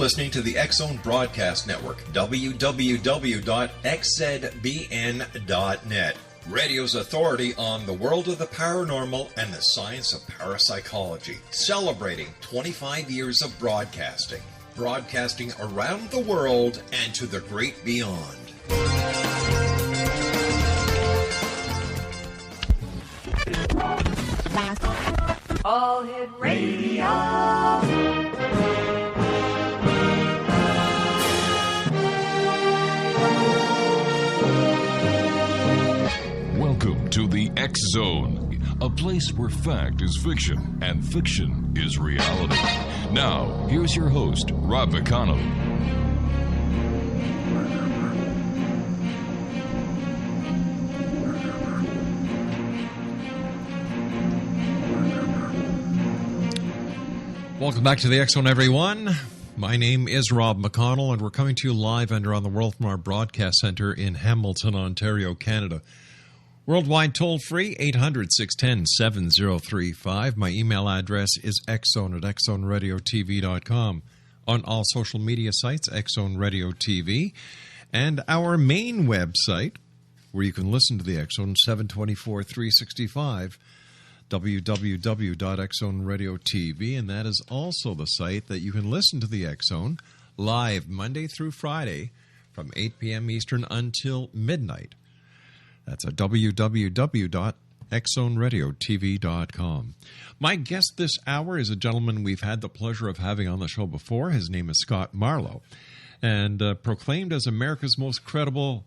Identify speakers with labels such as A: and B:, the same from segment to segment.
A: listening to the X-Zone Broadcast Network, www.xzbn.net. Radio's authority on the world of the paranormal and the science of parapsychology. Celebrating 25 years of broadcasting. Broadcasting around the world and to the great beyond.
B: All Hit Radio.
C: Welcome to the X-Zone, a place where fact is fiction and fiction is reality. Now, here's your host, Rob McConnell.
D: Welcome back to the X-Zone, everyone. My name is Rob McConnell, and we're coming to you live and around the world from our broadcast center in Hamilton, Ontario, Canada. Worldwide toll-free, 800-610-7035. My email address is xzone@xzoneradiotv.com. On all social media sites, X-Zone Radio TV. And our main website, where you can listen to the X-Zone 724-365, www.xzoneradiotv, and that is also the site that you can listen to the X-Zone live Monday through Friday from 8 p.m. Eastern until midnight. That's at www.xzoneradiotv.com. My guest this hour is a gentleman we've had the pleasure of having on the show before. His name is Scott Marlowe, and proclaimed as America's most credible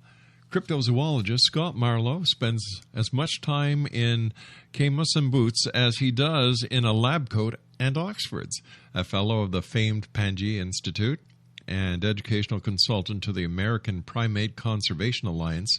D: cryptozoologist, Scott Marlowe spends as much time in camos and boots as he does in a lab coat and Oxfords. A fellow of the famed Pangea Institute and educational consultant to the American Primate Conservation Alliance,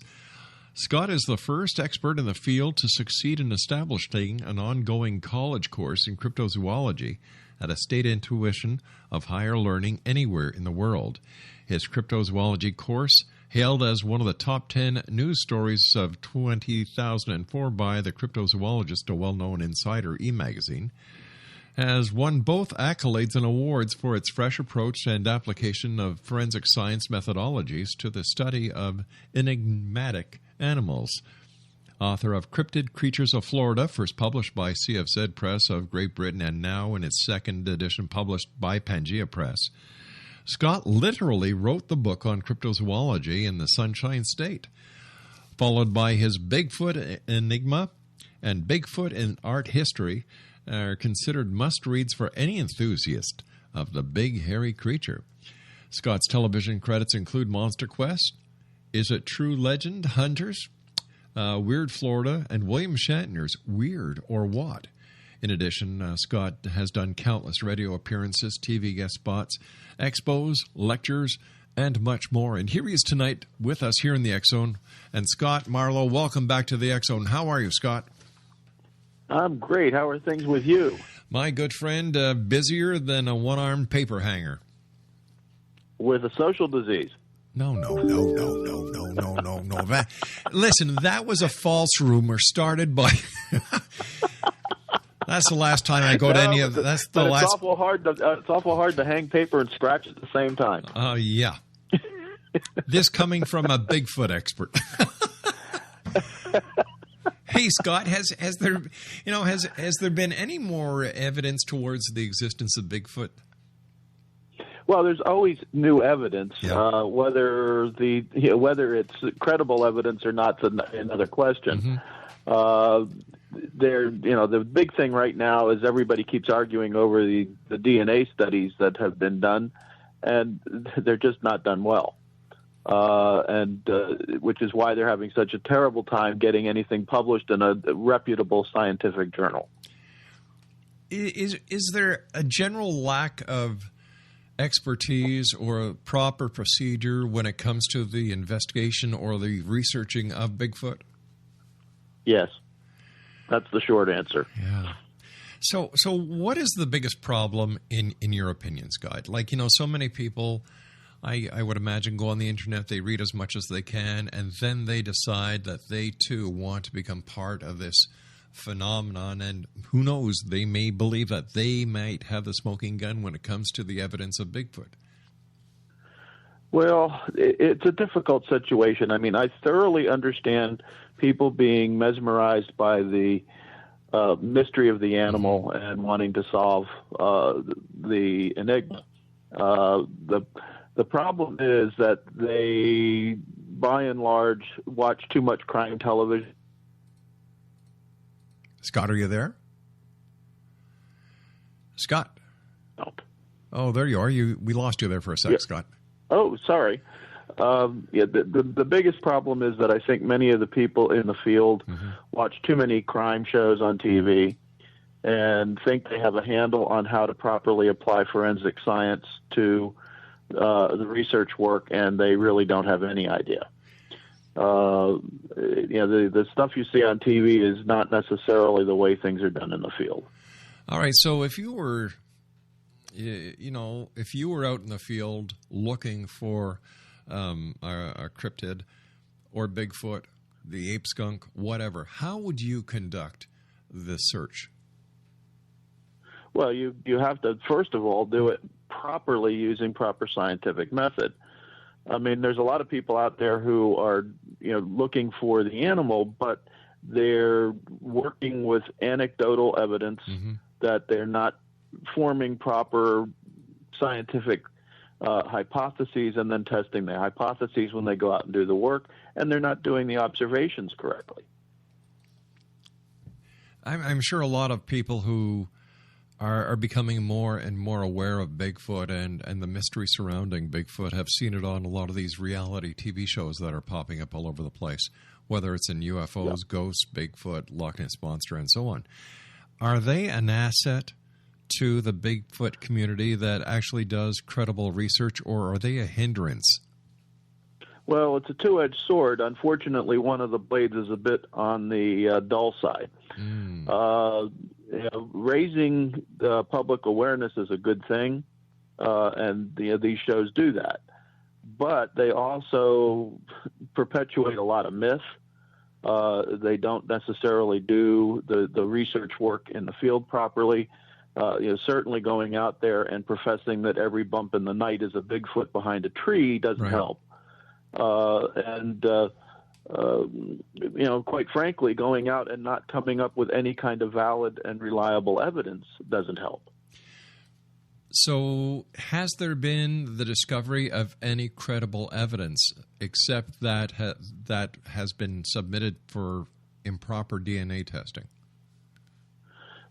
D: Scott is the first expert in the field to succeed in establishing an ongoing college course in cryptozoology at a state intuition of higher learning anywhere in the world. His cryptozoology course, hailed as one of the top 10 news stories of 2004 by the Cryptozoologist, a well-known insider eMagazine, has won both accolades and awards for its fresh approach and application of forensic science methodologies to the study of enigmatic animals. Author of Cryptid Creatures of Florida, first published by CFZ Press of Great Britain and now in its second edition published by Pangea Press, Scott literally wrote the book on cryptozoology in the Sunshine State, followed by his Bigfoot Enigma and Bigfoot in Art History, are considered must-reads for any enthusiast of the big hairy creature. Scott's television credits include MonsterQuest, Is It True Legend, Hunters, Weird Florida, and William Shatner's Weird or What. In addition, Scott has done countless radio appearances, TV guest spots, expos, lectures, and much more. And here he is tonight with us here in the X-Zone. And Scott Marlowe, welcome back to the X-Zone. How are you, Scott?
E: I'm great. How are things with you?
D: My good friend, busier than a one-armed paper hanger.
E: With a social disease.
D: No. Listen, that was a false rumor started by... That's the last time I go to any of that's the last.
E: It's awful hard to hang paper and scratch at the same time.
D: Yeah. This coming from a Bigfoot expert. Hey, Scott, has there been any more evidence towards the existence of Bigfoot?
E: Well, there's always new evidence.
D: Yeah.
E: Whether it's credible evidence or not is another question.
D: Mm-hmm.
E: The big thing right now is everybody keeps arguing over the DNA studies that have been done, and they're just not done well. Which is why they're having such a terrible time getting anything published in a reputable scientific journal.
D: Is there a general lack of expertise or a proper procedure when it comes to the investigation or the researching of Bigfoot?
E: Yes. That's the short answer.
D: Yeah. So what is the biggest problem in your opinion, Scott? Like, so many people, I would imagine, go on the internet, they read as much as they can, and then they decide that they, too, want to become part of this phenomenon. And who knows, they may believe that they might have the smoking gun when it comes to the evidence of Bigfoot.
E: Well, it's a difficult situation. I mean, I thoroughly understand people being mesmerized by the mystery of the animal and wanting to solve the enigma. The problem is that they, by and large, watch too much crime television.
D: Scott, are you there? Scott?
E: No.
D: Oh, there you are. We lost you there for a sec,
E: Yeah.
D: Scott.
E: Oh, sorry. The biggest problem is that I think many of the people in the field watch too many crime shows on TV and think they have a handle on how to properly apply forensic science to the research work, and they really don't have any idea. The stuff you see on TV is not necessarily the way things are done in the field.
D: All right, so if you were, if you were out in the field looking for a cryptid or Bigfoot, the ape skunk, whatever, how would you conduct this search?
E: Well, you have to, first of all, do it properly using proper scientific method. I mean, there's a lot of people out there who are, looking for the animal, but they're working with anecdotal evidence that they're not forming proper scientific hypotheses and then testing the hypotheses when they go out and do the work, and they're not doing the observations correctly.
D: I'm sure a lot of people who are becoming more and more aware of Bigfoot and the mystery surrounding Bigfoot have seen it on a lot of these reality TV shows that are popping up all over the place, whether it's in UFOs, ghosts, Bigfoot, Loch Ness Monster, and so on. Are they an asset to the Bigfoot community that actually does credible research, or are they a hindrance?
E: Well, it's a two-edged sword. Unfortunately, one of the blades is a bit on the dull side. Raising public awareness is a good thing, and these shows do that. But they also perpetuate a lot of myth. They don't necessarily do the research work in the field properly. Certainly going out there and professing that every bump in the night is a Bigfoot behind a tree doesn't help. Quite frankly, going out and not coming up with any kind of valid and reliable evidence doesn't help.
D: So has there been the discovery of any credible evidence except that has been submitted for improper DNA testing?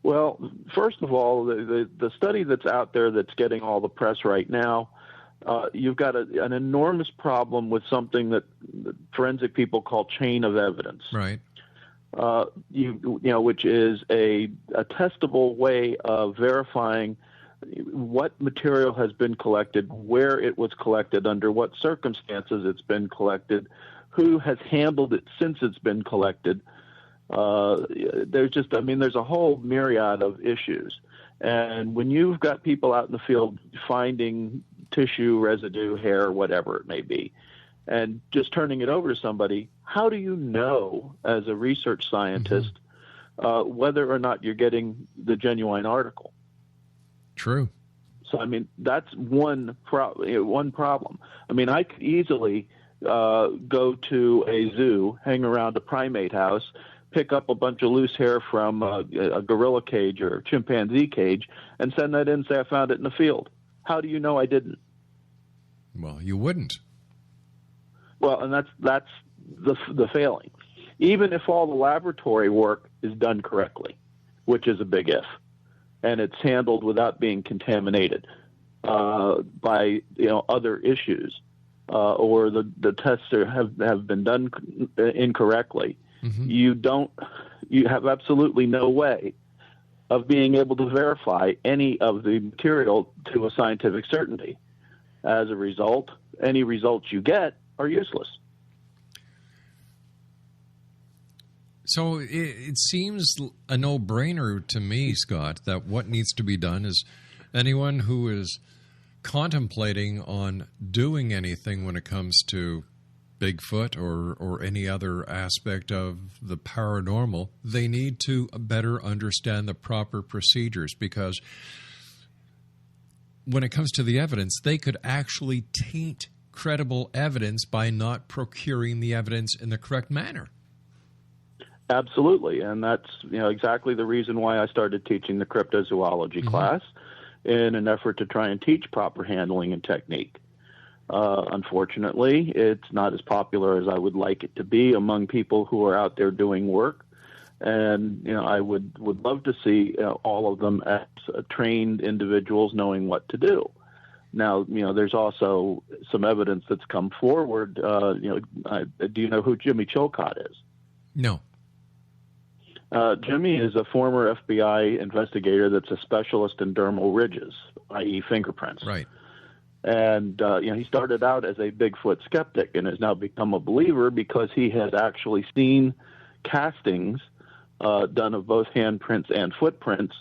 E: Well, first of all, the study that's out there that's getting all the press right now, you've got an enormous problem with something that forensic people call chain of evidence.
D: Right.
E: Which is a testable way of verifying what material has been collected, where it was collected, under what circumstances it's been collected, who has handled it since it's been collected. There's a whole myriad of issues. And when you've got people out in the field finding tissue, residue, hair, whatever it may be, and just turning it over to somebody, how do you know as a research scientist whether or not you're getting the genuine article?
D: True.
E: So, that's one problem. I could easily go to a zoo, hang around a primate house, pick up a bunch of loose hair from a gorilla cage or a chimpanzee cage, and send that in and say I found it in the field. How do you know I didn't?
D: Well, you wouldn't.
E: Well, and that's the failing. Even if all the laboratory work is done correctly, which is a big if, and it's handled without being contaminated by other issues, or the tests have been done incorrectly, you have absolutely no way of being able to verify any of the material to a scientific certainty. As a result, any results you get are useless.
D: So it seems a no-brainer to me, Scott, that what needs to be done is anyone who is contemplating on doing anything when it comes to Bigfoot or any other aspect of the paranormal, they need to better understand the proper procedures, because when it comes to the evidence, they could actually taint credible evidence by not procuring the evidence in the correct manner.
E: Absolutely, and that's exactly the reason why I started teaching the cryptozoology class, in an effort to try and teach proper handling and technique. Unfortunately, it's not as popular as I would like it to be among people who are out there doing work, and I would love to see all of them as trained individuals knowing what to do. Now, there's also some evidence that's come forward. Do you know who Jimmy Chilcott is?
D: No.
E: Jimmy is a former FBI investigator that's a specialist in dermal ridges, i.e. fingerprints.
D: Right.
E: And, he started out as a Bigfoot skeptic and has now become a believer because he has actually seen castings done of both handprints and footprints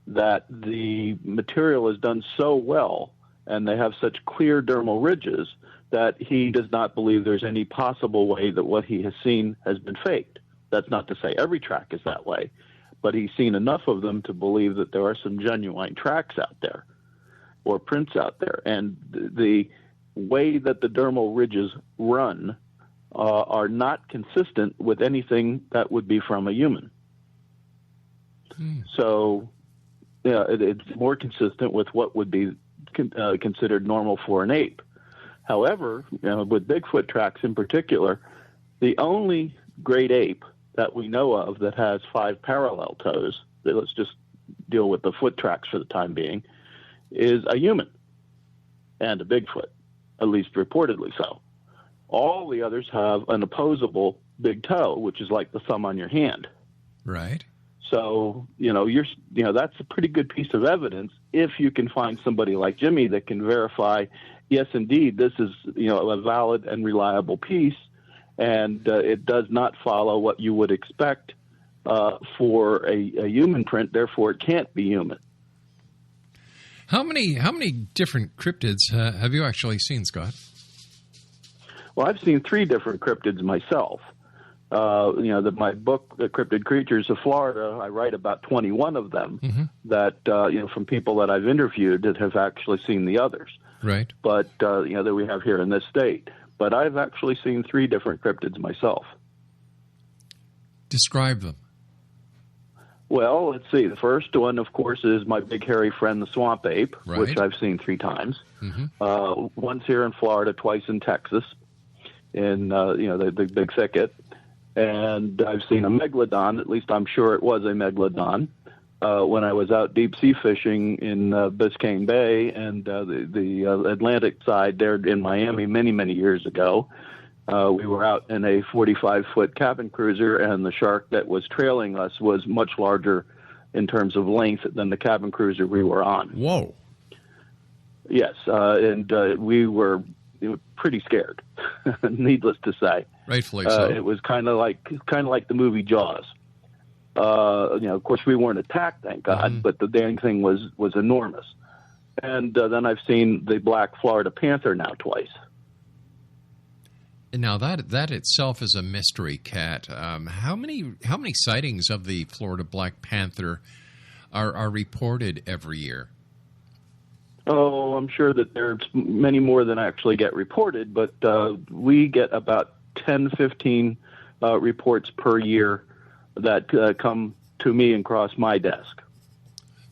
E: that the material is done so well and they have such clear dermal ridges that he does not believe there's any possible way that what he has seen has been faked. That's not to say every track is that way, but he's seen enough of them to believe that there are some genuine tracks out there or prints out there. And the way that the dermal ridges run are not consistent with anything that would be from a human. So it's more consistent with what would be considered normal for an ape. However, with Bigfoot tracks in particular, the only great ape that we know of that has 5 parallel toes, let's just deal with the foot tracks for the time being, is a human and a Bigfoot, at least reportedly so. All the others have an opposable big toe, which is like the thumb on your hand.
D: Right.
E: So, that's a pretty good piece of evidence if you can find somebody like Jimmy that can verify, yes, indeed, this is, a valid and reliable piece. And it does not follow what you would expect for a human print. Therefore, it can't be human.
D: How many different cryptids have you actually seen, Scott?
E: Well, I've seen 3 different cryptids myself. My book, The Cryptid Creatures of Florida, I write about 21 of them that, from people that I've interviewed that have actually seen the others.
D: Right.
E: But, that we have here in this state. But I've actually seen 3 different cryptids myself.
D: Describe them.
E: Well, let's see. The first one, of course, is my big hairy friend, the swamp ape,
D: Right.
E: which I've seen 3 times. Once here in Florida, twice in Texas, in the big thicket. And I've seen a megalodon. At least I'm sure it was a megalodon. When I was out deep sea fishing in Biscayne Bay and the Atlantic side there in Miami many, many years ago. We were out in a 45-foot cabin cruiser, and the shark that was trailing us was much larger in terms of length than the cabin cruiser we were on.
D: Whoa.
E: Yes, and we were pretty scared, needless to say.
D: Rightfully so.
E: It was kind of like the movie Jaws. Of course, we weren't attacked, thank God, but the dang thing was enormous. And then I've seen the black Florida panther now twice.
D: And now that itself is a mystery, Cat. How many sightings of the Florida black panther are reported every year?
E: Oh, I'm sure that there's many more than actually get reported, but we get about 10, 15 reports per year that come to me and cross my desk.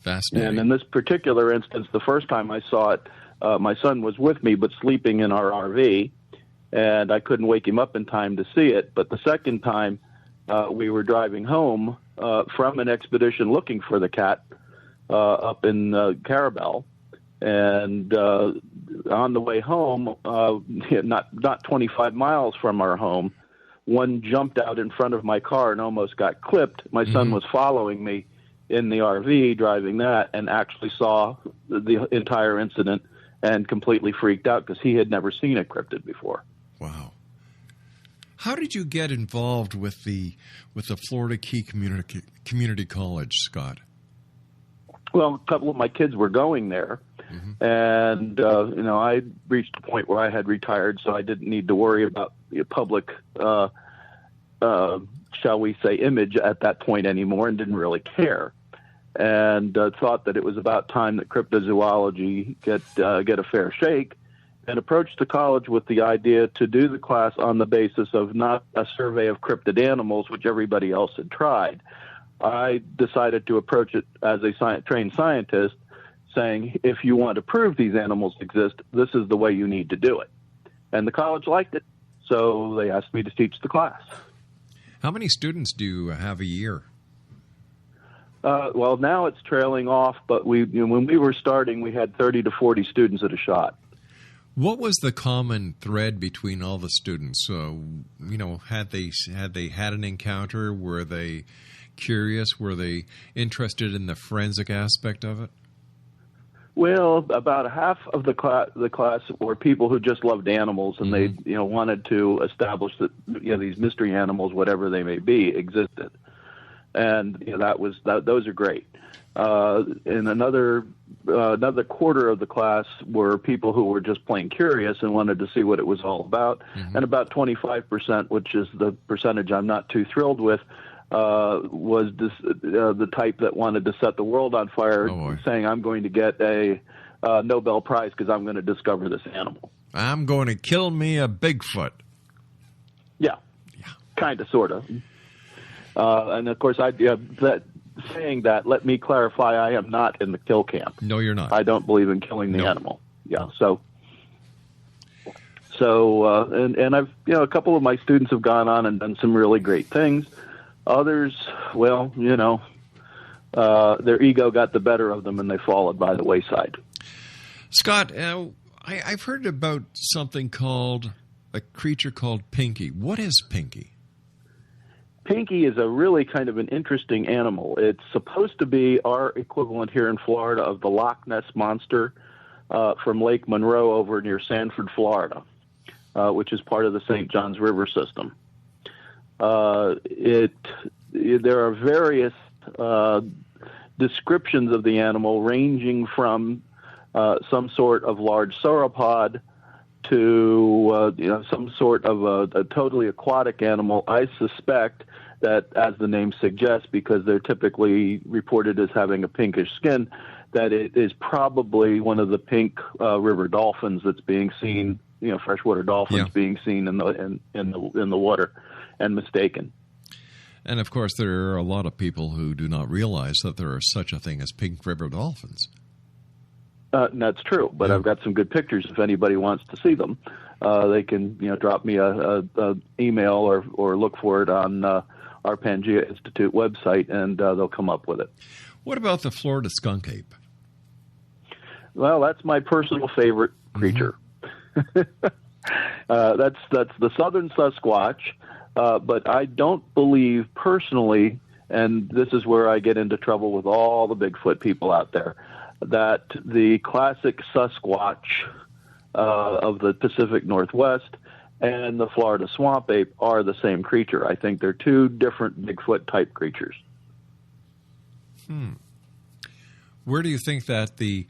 D: Fascinating.
E: And in this particular instance, the first time I saw it, my son was with me but sleeping in our RV, and I couldn't wake him up in time to see it. But the second time, we were driving home from an expedition looking for the cat up in Carabel, and on the way home, not 25 miles from our home, one jumped out in front of my car and almost got clipped. My son was following me in the RV driving that and actually saw the entire incident and completely freaked out because he had never seen a cryptid before.
D: Wow. How did you get involved with the Florida Key Community College, Scott?
E: Well, a couple of my kids were going there, and I reached a point where I had retired, so I didn't need to worry about the public, shall we say, image at that point anymore, and didn't really care. And thought that it was about time that cryptozoology get a fair shake, and approached the college with the idea to do the class on the basis of not a survey of cryptid animals, which everybody else had tried. I decided to approach it as a trained scientist, saying, if you want to prove these animals exist, this is the way you need to do it. And the college liked it, so they asked me to teach the class.
D: How many students do you have a year?
E: Well, now it's trailing off, but when we were starting, we had 30 to 40 students at a shot.
D: What was the common thread between all the students? Had they had an encounter? Were they curious? Were they interested in the forensic aspect of it?
E: Well, about half of the class were people who just loved animals, and they wanted to establish that these mystery animals, whatever they may be, existed, and those are great. And another quarter of the class were people who were just plain curious and wanted to see what it was all about, and about 25%, which is the percentage I'm not too thrilled with, was the type that wanted to set the world on fire, saying, I'm going to get a Nobel Prize because I'm going to discover this animal.
D: I'm going to kill me a Bigfoot.
E: Yeah. Kind of, sort of. And, of course, saying that, let me clarify, I am not in the kill camp.
D: No, you're not.
E: I don't believe in killing the animal. Yeah, so and I've, a couple of my students have gone on and done some really great things. Others, well, their ego got the better of them and they followed by the wayside.
D: Scott, I've heard about something called a creature called Pinky. What is Pinky?
E: Pinky is a really kind of an interesting animal. It's supposed to be our equivalent here in Florida of the Loch Ness Monster from Lake Monroe over near Sanford, Florida, which is part of the St. Johns River system. There are various descriptions of the animal, ranging from some sort of large sauropod to some sort of a totally aquatic animal. I suspect that, as the name suggests, because they're typically reported as having a pinkish skin, that it is probably one of the pink river dolphins that's being seen, freshwater dolphins being seen in the water and mistaken.
D: And of course, there are a lot of people who do not realize that there is such a thing as pink river dolphins.
E: That's true, but I've got some good pictures. If anybody wants to see them, they can drop me a email or look for it on our Pangea Institute website, and they'll come up with it.
D: What about the Florida skunk-ape?
E: Well, that's my personal favorite creature. That's the southern Sasquatch, but I don't believe personally, and this is where I get into trouble with all the Bigfoot people out there, that the classic Sasquatch of the Pacific Northwest and the Florida swamp ape are the same creature. I think they're two different Bigfoot-type creatures.
D: Where do you think that the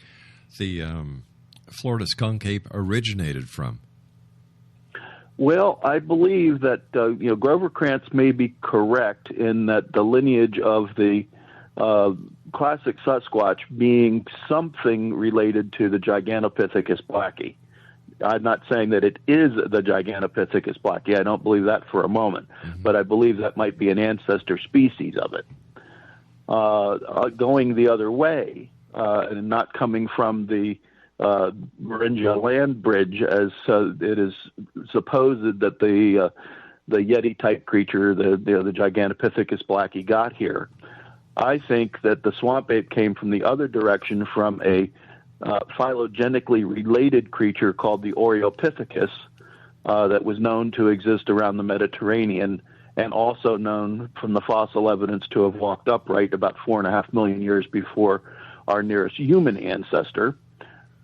D: Florida skunk ape originated from?
E: Well, I believe that Grover Krantz may be correct in that the lineage of the classic Sasquatch being something related to the Gigantopithecus blacki. I'm not saying that it is the Gigantopithecus blacki. I don't believe that for a moment, but I believe that might be an ancestor species of it. Going the other way and not coming from the Beringia land bridge, as it is supposed that the Yeti-type creature, the Gigantopithecus blacki, got here. I think that the swamp ape came from the other direction, from a phylogenetically related creature called the Oreopithecus that was known to exist around the Mediterranean, and also known from the fossil evidence to have walked upright about 4.5 million years before our nearest human ancestor,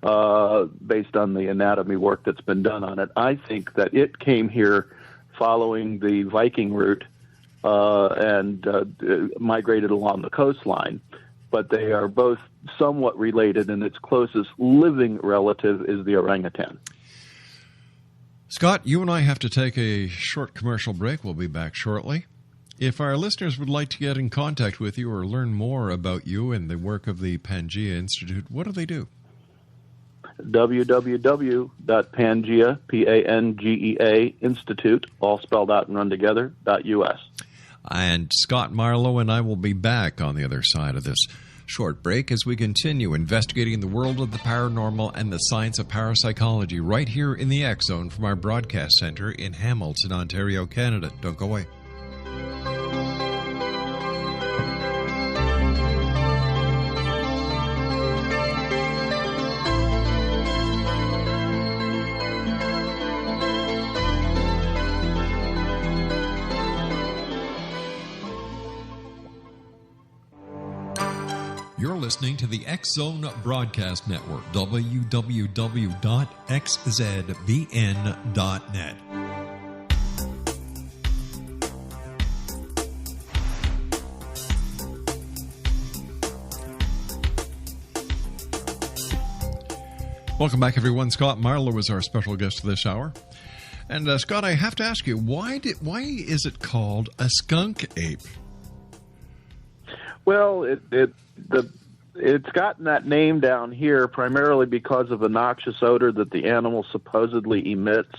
E: based on the anatomy work that's been done on it. I think that it came here following the Viking route and migrated along the coastline. But they are both somewhat related, and its closest living relative is the orangutan.
D: Scott, you and I have to take a short commercial break. We'll be back shortly. If our listeners would like to get in contact with you or learn more about you and the work of the Pangea Institute, what do they do?
E: www.pangea, Pangea Institute, all spelled out and run together, .us.
D: And Scott Marlowe and I will be back on the other side of this short break as we continue investigating the world of the paranormal and the science of parapsychology right here in the X Zone from our broadcast center in Hamilton, Ontario, Canada. Don't go away. You're listening to the X Zone Broadcast Network, www.xzbn.net. Welcome back, everyone. Scott Marlowe is our special guest this hour. And Scott, I have to ask you, why is it called a skunk-ape?
E: Well, it's gotten that name down here primarily because of a noxious odor that the animal supposedly emits.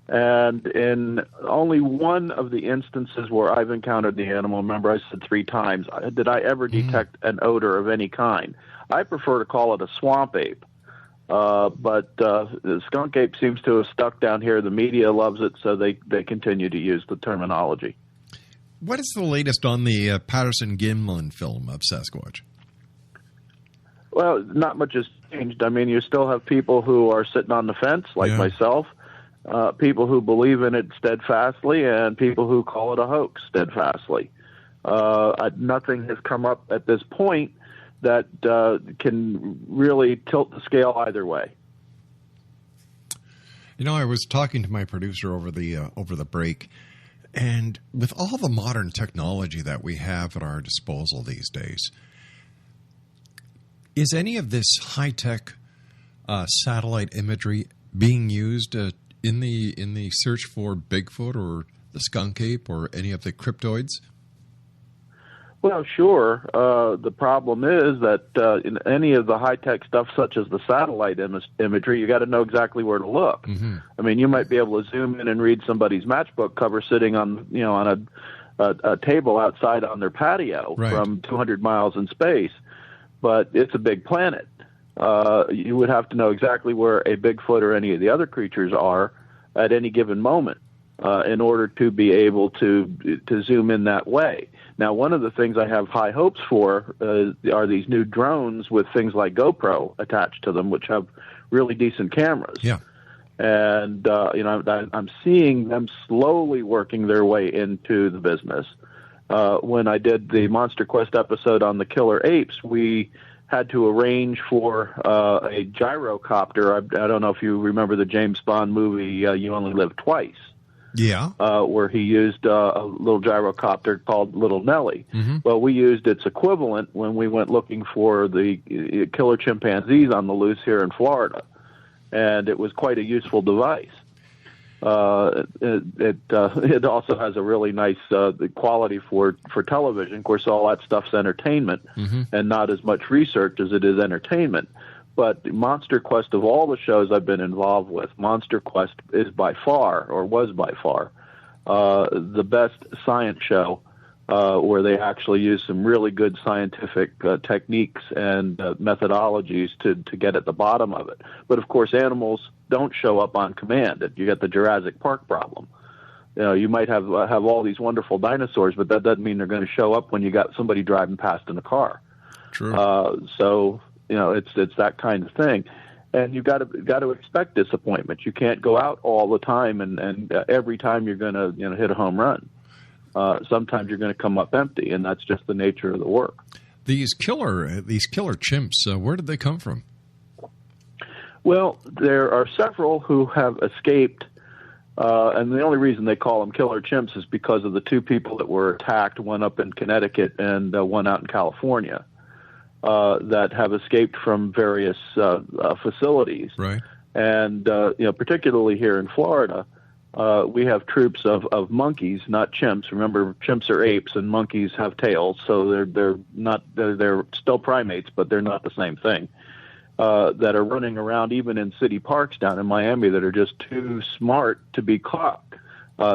E: And in only one of the instances where I've encountered the animal, remember I said 3 times, did I ever detect an odor of any kind. I prefer to call it a swamp ape. But the skunk ape seems to have stuck down here. The media loves it, so they continue to use the terminology.
D: What is the latest on the Patterson-Gimlin film of Sasquatch?
E: Well, not much has changed. I mean, you still have people who are sitting on the fence, like myself, people who believe in it steadfastly, and people who call it a hoax steadfastly. Nothing has come up at this point that can really tilt the scale either way.
D: You know, I was talking to my producer over the break, and with all the modern technology that we have at our disposal these days, is any of this high-tech satellite imagery being used in the search for Bigfoot or the skunk-ape or any of the cryptoids?
E: Well, sure. The problem is that in any of the high-tech stuff, such as the satellite imagery, you got to know exactly where to look. Mm-hmm. I mean, you might be able to zoom in and read somebody's matchbook cover sitting on a table outside on their patio from 200 miles in space, but it's a big planet. You would have to know exactly where a Bigfoot or any of the other creatures are at any given moment in order to be able to zoom in that way. Now, one of the things I have high hopes for are these new drones with things like GoPro attached to them, which have really decent cameras. Yeah. And, I'm seeing them slowly working their way into the business. When I did the MonsterQuest episode on the killer apes, we had to arrange for a gyrocopter. I don't know if you remember the James Bond movie, You Only Live Twice. Yeah. Where he used a little gyrocopter called Little Nellie. Mm-hmm. Well, we used its equivalent when we went looking for the killer chimpanzees on the loose here in Florida, and it was quite a useful device. It also has a really nice quality for television. Of course, all that stuff's entertainment and not as much research as it is entertainment. But MonsterQuest, of all the shows I've been involved with, MonsterQuest is by far, or was by far, the best science show where they actually use some really good scientific techniques and methodologies to get at the bottom of it. But, of course, animals don't show up on command. You get the Jurassic Park problem. You know, you might have all these wonderful dinosaurs, but that doesn't mean they're going to show up when you got somebody driving past in a car. True. So, you know, it's that kind of thing. And you've got to expect disappointment. You can't go out all the time and every time you're going to hit a home run. Sometimes you're going to come up empty, and that's just the nature of the work.
D: These killer chimps, where did they come from?
E: Well, there are several who have escaped, and the only reason they call them killer chimps is because of the 2 people that were attacked, one up in Connecticut and one out in California, that have escaped from various facilities. Right. And particularly here in Florida, we have troops of monkeys, not chimps. Remember, chimps are apes and monkeys have tails, so they're still primates, but they're not the same thing. that are running around even in city parks down in Miami that are just too smart to be caught.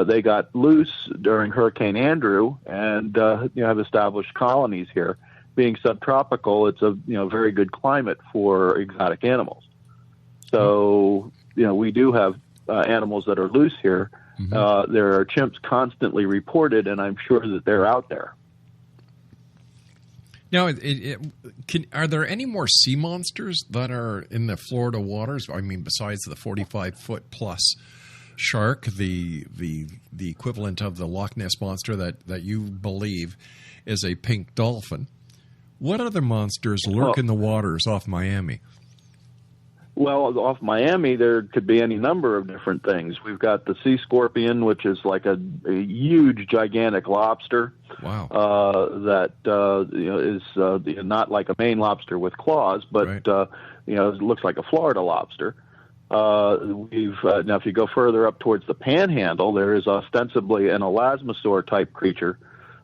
E: They got loose during Hurricane Andrew and have established colonies here. Being subtropical, it's a very good climate for exotic animals. So we do have animals that are loose here. Mm-hmm. There are chimps constantly reported, and I'm sure that they're out there.
D: Now, are there any more sea monsters that are in the Florida waters? I mean, besides the 45-foot plus shark, the equivalent of the Loch Ness monster that you believe is a pink dolphin. What other monsters lurk in the waters off Miami?
E: Well, off Miami, there could be any number of different things. We've got the sea scorpion, which is like a huge, gigantic lobster. Wow. That is not like a Maine lobster with claws, but right. It looks like a Florida lobster. Now, if you go further up towards the Panhandle, there is ostensibly an elasmosaur type creature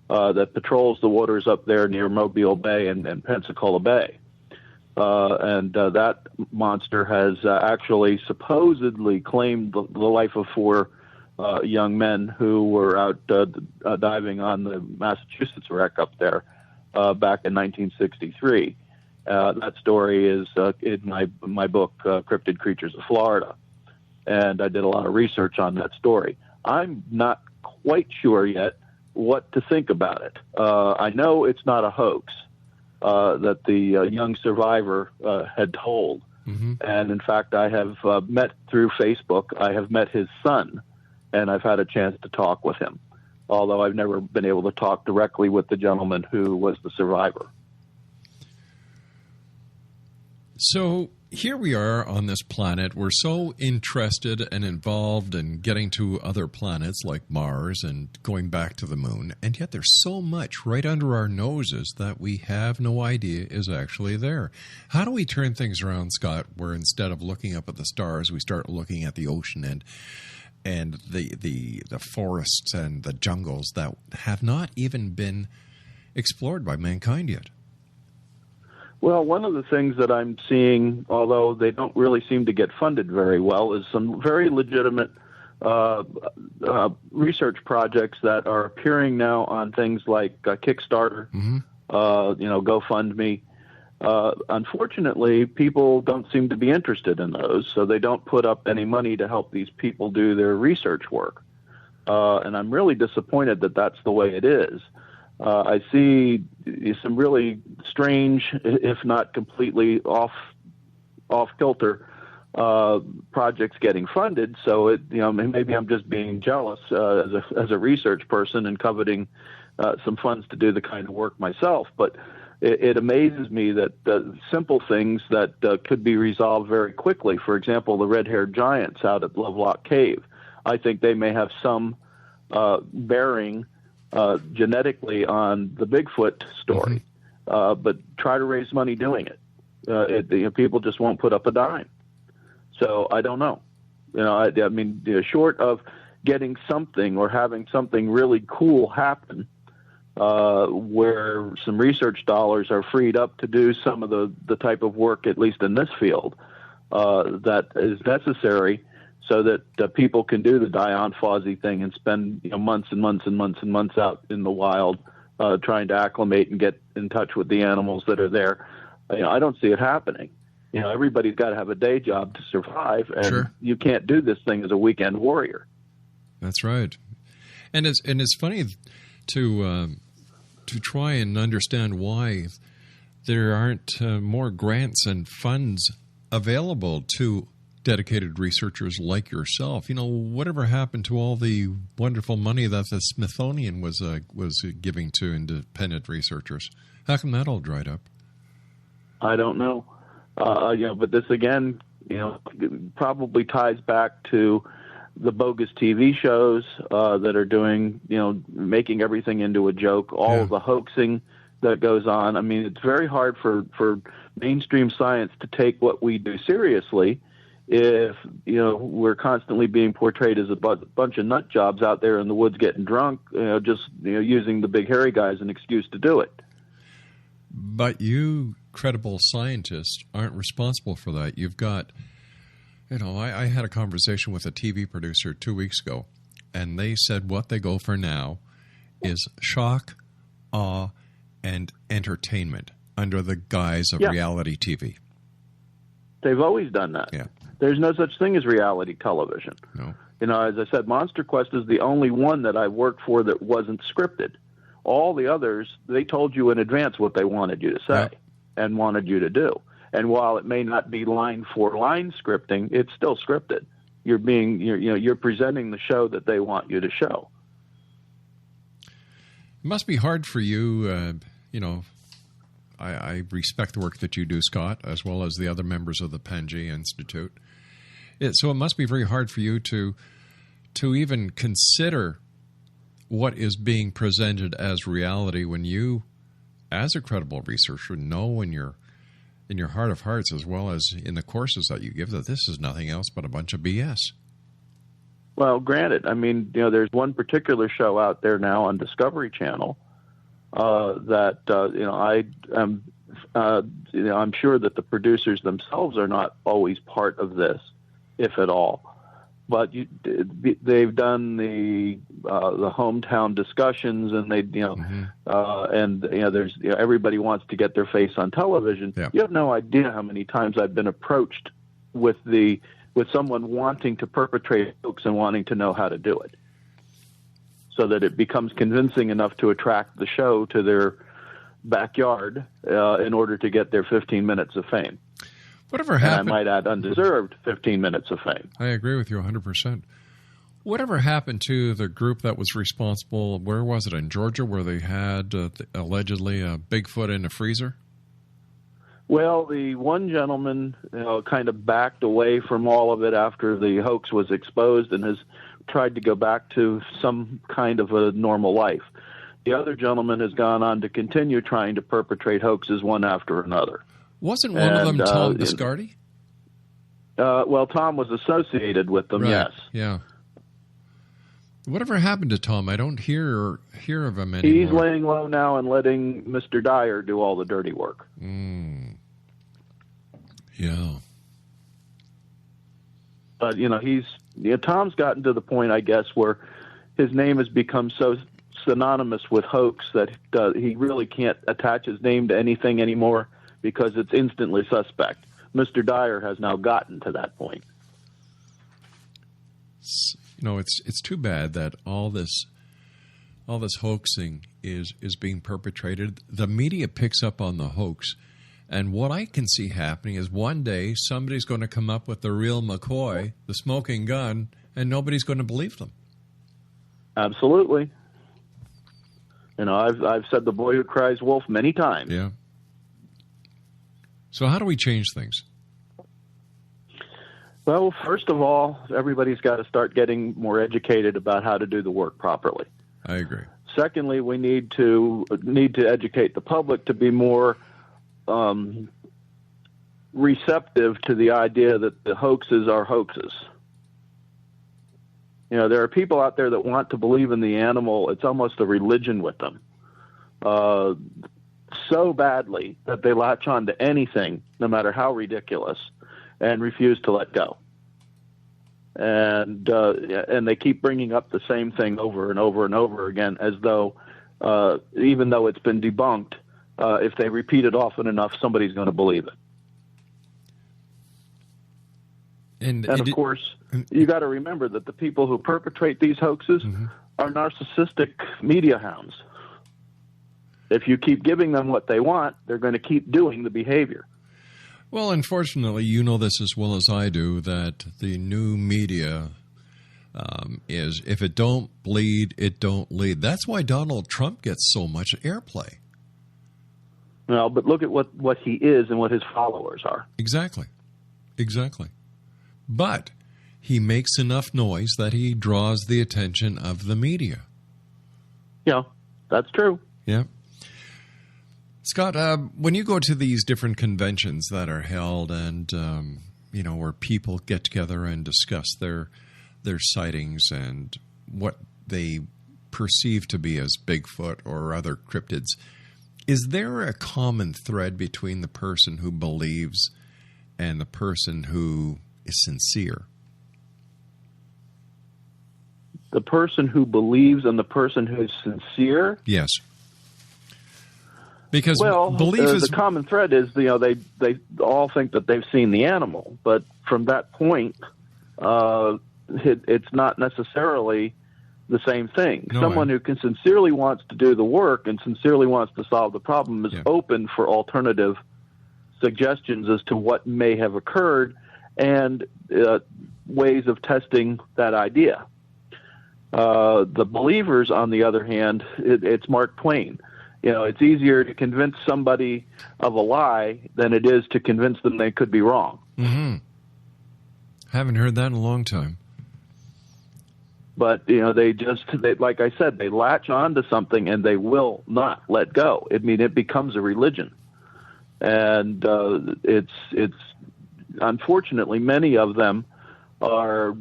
E: that patrols the waters up there near Mobile Bay and Pensacola Bay. And that monster has actually supposedly claimed the life of 4 young men who were out diving on the Massachusetts wreck up there back in 1963. That story is in my book, Cryptid Creatures of Florida, and I did a lot of research on that story. I'm not quite sure yet what to think about it. I know it's not a hoax. That the young survivor had told. Mm-hmm. And in fact, I have met through Facebook, I have met his son, and I've had a chance to talk with him, although I've never been able to talk directly with the gentleman who was the survivor.
D: So here we are on this planet. We're so interested and involved in getting to other planets like Mars and going back to the moon, and yet there's so much right under our noses that we have no idea is actually there. How do we turn things around, Scott, where instead of looking up at the stars, we start looking at the ocean and the forests and the jungles that have not even been explored by mankind yet?
E: Well, one of the things that I'm seeing, although they don't really seem to get funded very well, is some very legitimate research projects that are appearing now on things like Kickstarter, mm-hmm. GoFundMe. Unfortunately, people don't seem to be interested in those, so they don't put up any money to help these people do their research work. And I'm really disappointed that that's the way it is. I see some really strange, if not completely off kilter, projects getting funded. So maybe I'm just being jealous as a research person and coveting some funds to do the kind of work myself. But it amazes me that simple things that could be resolved very quickly. For example, the red-haired giants out at Lovelock Cave. I think they may have some bearing genetically on the Bigfoot story, mm-hmm. But try to raise money doing it. People just won't put up a dime. So I don't know. I mean, short of getting something or having something really cool happen, where some research dollars are freed up to do some of the type of work, at least in this field, that is necessary, so that people can do the Dion Fawsey thing and spend months and months and months and months out in the wild trying to acclimate and get in touch with the animals that are there. I don't see it happening. Everybody's got to have a day job to survive, and sure. You can't do this thing as a weekend warrior.
D: That's right. And it's funny to try and understand why there aren't more grants and funds available to dedicated researchers like yourself. Whatever happened to all the wonderful money that the Smithsonian was giving to independent researchers? How come that all dried up?
E: I don't know. But this again, probably ties back to the bogus TV shows that are doing, making everything into a joke. All of the hoaxing that goes on. I mean, it's very hard for mainstream science to take what we do seriously if we're constantly being portrayed as a bunch of nut jobs out there in the woods getting drunk, using the big hairy guy as an excuse to do it.
D: But you credible scientists aren't responsible for that. You've got, I had a conversation with a TV producer 2 weeks ago, and they said what they go for now is shock, awe, and entertainment under the guise of reality TV.
E: They've always done that.
D: Yeah.
E: There's no such thing as reality television.
D: No.
E: As I said, MonsterQuest is the only one that I worked for that wasn't scripted. All the others, they told you in advance what they wanted you to say and wanted you to do. And while it may not be line for line scripting, it's still scripted. You're presenting the show that they want you to show.
D: It must be hard for you, I respect the work that you do, Scott, as well as the other members of the Pangea Institute. So it must be very hard for you to even consider what is being presented as reality when you, as a credible researcher, know in your heart of hearts, as well as in the courses that you give, that this is nothing else but a bunch of BS.
E: Well, granted, there's one particular show out there now on Discovery Channel I'm sure that the producers themselves are not always part of this, if at all. But they've done the hometown discussions, and there's everybody wants to get their face on television. Yeah. You have no idea how many times I've been approached with someone wanting to perpetrate a hoax and wanting to know how to do it, so that it becomes convincing enough to attract the show to their backyard in order to get their 15 minutes of fame.
D: Whatever happened?
E: And I might add, undeserved 15 minutes of fame.
D: I agree with you 100%. Whatever happened to the group that was responsible, where was it, in Georgia, where they had allegedly a Bigfoot in a freezer?
E: Well, the one gentleman kind of backed away from all of it after the hoax was exposed and has tried to go back to some kind of a normal life. The other gentleman has gone on to continue trying to perpetrate hoaxes one after another.
D: Wasn't one of them Tom Biscardi?
E: Well, Tom was associated with them,
D: right.
E: Yes.
D: Yeah. Whatever happened to Tom? I don't hear of him anymore.
E: He's laying low now and letting Mr. Dyer do all the dirty work.
D: Yeah.
E: But, Tom's gotten to the point, I guess, where his name has become so synonymous with hoax that he really can't attach his name to anything anymore because it's instantly suspect. Mr. Dyer has now gotten to that point.
D: It's too bad that all this hoaxing is being perpetrated. The media picks up on the hoax, and what I can see happening is one day somebody's going to come up with the real McCoy, the smoking gun, and nobody's going to believe them.
E: Absolutely. I've said the boy who cries wolf many times.
D: Yeah. So how do we change things?
E: Well, first of all, everybody's got to start getting more educated about how to do the work properly.
D: I agree.
E: Secondly, we need to educate the public to be more receptive to the idea that the hoaxes are hoaxes. There are people out there that want to believe in the animal. It's almost a religion with them. So badly that they latch on to anything, no matter how ridiculous, and refuse to let go. And they keep bringing up the same thing over and over and over again, as though, even though it's been debunked, if they repeat it often enough, somebody's going to believe it. And of course, you got to remember that the people who perpetrate these hoaxes are narcissistic media hounds. If you keep giving them what they want, they're going to keep doing the behavior.
D: Well, unfortunately, you know this as well as I do, that the new media is, if it don't bleed, it don't lead. That's why Donald Trump gets so much airplay.
E: Well, but look at what he is and what his followers are.
D: Exactly. But he makes enough noise that he draws the attention of the media.
E: Yeah, that's true.
D: Yeah. Scott, when you go to these different conventions that are held and, where people get together and discuss their sightings and what they perceive to be as Bigfoot or other cryptids, Is there a common thread between the person who believes and the person who is sincere?
E: The person who believes and the person who is sincere?
D: Yes. Because
E: belief
D: is
E: the common thread is, they all think that they've seen the animal, but from that point, it's not necessarily the same thing.
D: No,
E: Someone who sincerely wants to do the work and sincerely wants to solve the problem is open for alternative suggestions as to what may have occurred and ways of testing that idea. The believers, on the other hand, it's Mark Twain. It's easier to convince somebody of a lie than it is to convince them they could be wrong.
D: Mm-hmm. Haven't heard that in a long time.
E: But, they like I said, they latch on to something and they will not let go. It becomes a religion. And it's unfortunately, many of them are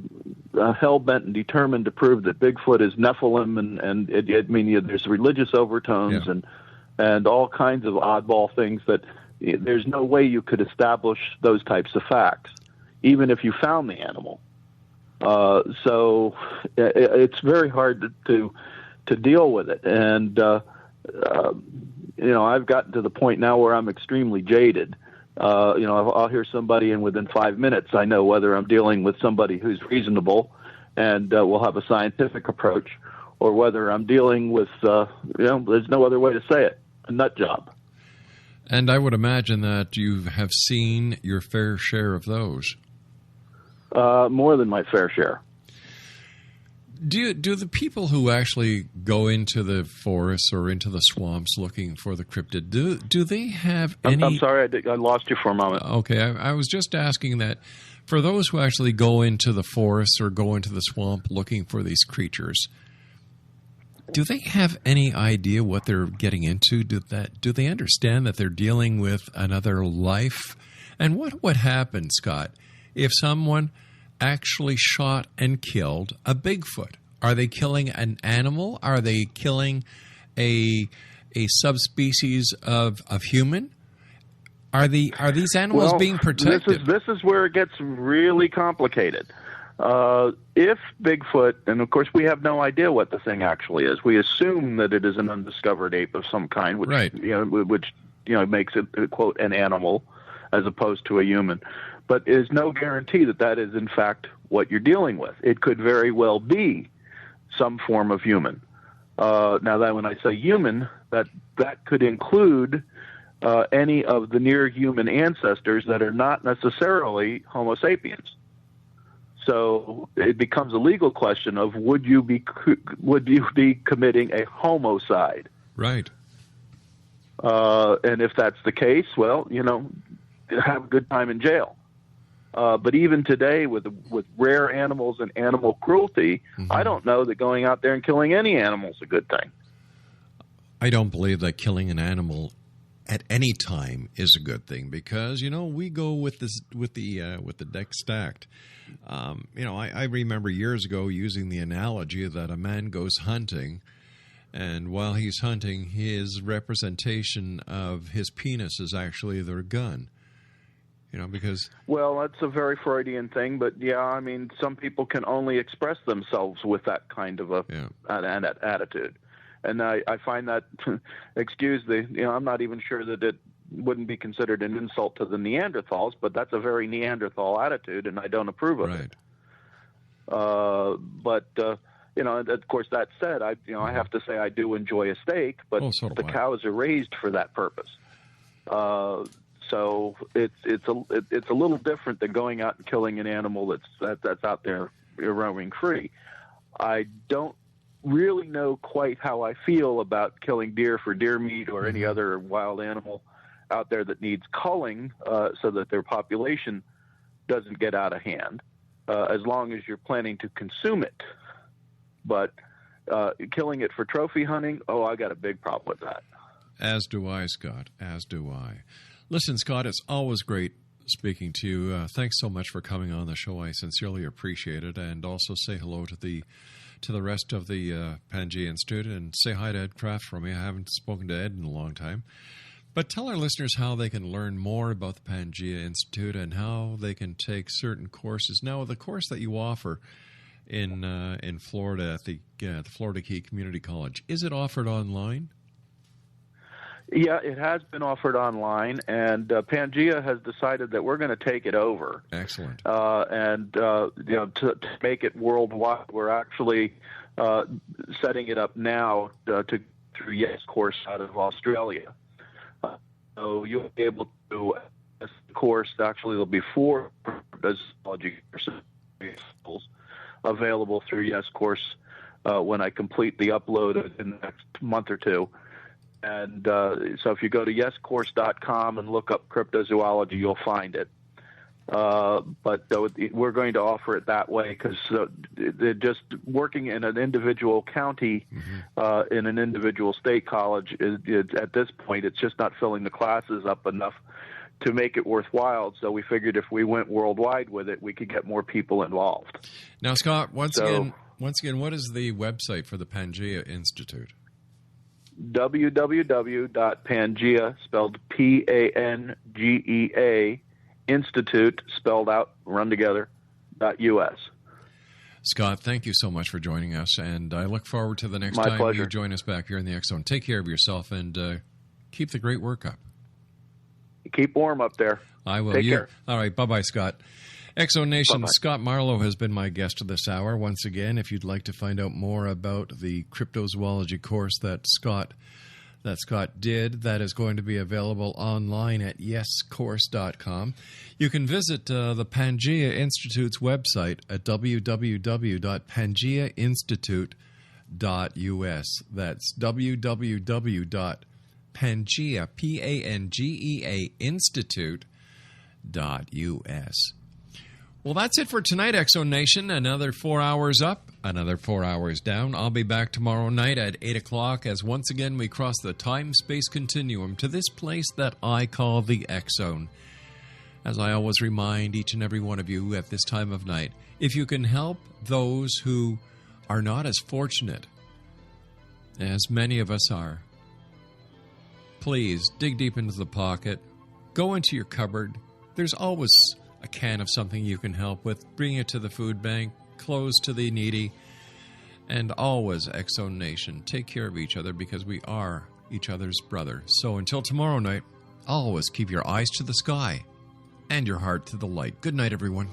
E: hell-bent and determined to prove that Bigfoot is Nephilim, and there's religious overtones and all kinds of oddball things that there's no way you could establish those types of facts, even if you found the animal. So it's very hard to deal with it. And, I've gotten to the point now where I'm extremely jaded. I'll hear somebody, and within 5 minutes, I know whether I'm dealing with somebody who's reasonable and will have a scientific approach, or whether I'm dealing with, there's no other way to say it, a nut job.
D: And I would imagine that you have seen your fair share of those.
E: More than my fair share.
D: Do the people who actually go into the forests or into the swamps looking for the cryptid, do they have any...
E: I'm sorry, I lost you for a moment.
D: Okay, I was just asking that for those who actually go into the forests or go into the swamp looking for these creatures, do they have any idea what they're getting into? Do they understand that they're dealing with another life? And what would happen, Scott, if someone actually shot and killed a Bigfoot? Are they killing an animal? Are they killing a subspecies of human? Are these animals being protected?
E: This is where it gets really complicated. If Bigfoot, and of course we have no idea what the thing actually is. We assume that it is an undiscovered ape of some kind, which makes it, quote, an animal as opposed to a human. But there's no guarantee that is, in fact, what you're dealing with. It could very well be some form of human. Now, that when I say human, that could include any of the near-human ancestors that are not necessarily Homo sapiens. So it becomes a legal question of would you be committing a homicide?
D: Right.
E: And if that's the case, well, have a good time in jail. But even today, with rare animals and animal cruelty, I don't know that going out there and killing any animal is a good thing.
D: I don't believe that killing an animal at any time is a good thing because we go with the deck stacked. I remember years ago using the analogy that a man goes hunting, and while he's hunting, his representation of his penis is actually their gun. Because...
E: Well, that's a very Freudian thing, but some people can only express themselves with that kind of an attitude. And I find that, I'm not even sure that it wouldn't be considered an insult to the Neanderthals, but that's a very Neanderthal attitude, and I don't approve of it. But of course, that said, I have to say I do enjoy a steak, but the cows are raised for that purpose. So it's a little different than going out and killing an animal that's out there roaming free. I don't really know quite how I feel about killing deer for deer meat or any other wild animal out there that needs culling so that their population doesn't get out of hand, as long as you're planning to consume it. But killing it for trophy hunting, I got a big problem with that.
D: As do I, Scott, as do I. Listen, Scott, it's always great speaking to you. Thanks so much for coming on the show. I sincerely appreciate it. And also say hello to the rest of the Pangea Institute, and say hi to Ed Kraft for me. I haven't spoken to Ed in a long time. But tell our listeners how they can learn more about the Pangea Institute and how they can take certain courses. Now, the course that you offer in Florida at the Florida Key Community College, is it offered online?
E: Yeah, it has been offered online, and Pangea has decided that we're going to take it over.
D: Excellent.
E: To make it worldwide, we're actually setting it up now through Yes course out of Australia. So you'll be able to this course. Actually, there'll be 4 cryptozoology courses available through Yes course when I complete the upload in the next month or two. And so if you go to yescourse.com and look up cryptozoology, you'll find it. But we're going to offer it that way because just working in an individual county, in an individual state college, at this point, it's just not filling the classes up enough to make it worthwhile. So we figured if we went worldwide with it, we could get more people involved.
D: Now, Scott, once again, what is the website for the Pangea Institute?
E: www.pangea, spelled Pangea, Institute, spelled out, run together, .us.
D: Scott, thank you so much for joining us, and I look forward to the next
E: My
D: time
E: pleasure.
D: you join us back here in the X Zone. Take care of yourself, and keep the great work up.
E: Keep warm up there.
D: I will.
E: Take care.
D: All right, bye-bye, Scott. X Zone Nation,
E: Bye-bye.
D: Scott Marlowe has been my guest this hour. Once again, if you'd like to find out more about the cryptozoology course that Scott did, that is going to be available online at yescourse.com. You can visit the Pangea Institute's website at www.pangeainstitute.us. That's www.pangea, Pangea Institute.us. Well, that's it for tonight, Exo Nation. Another 4 hours up, another 4 hours down. I'll be back tomorrow night at 8 o'clock as once again we cross the time-space continuum to this place that I call the X Zone. As I always remind each and every one of you at this time of night, if you can help those who are not as fortunate as many of us are, please dig deep into the pocket, go into your cupboard. There's always a can of something you can help with. Bring it to the food bank, clothes to the needy, and always, X Zone Nation, take care of each other because we are each other's brother. So until tomorrow night, always keep your eyes to the sky and your heart to the light. Good night, everyone.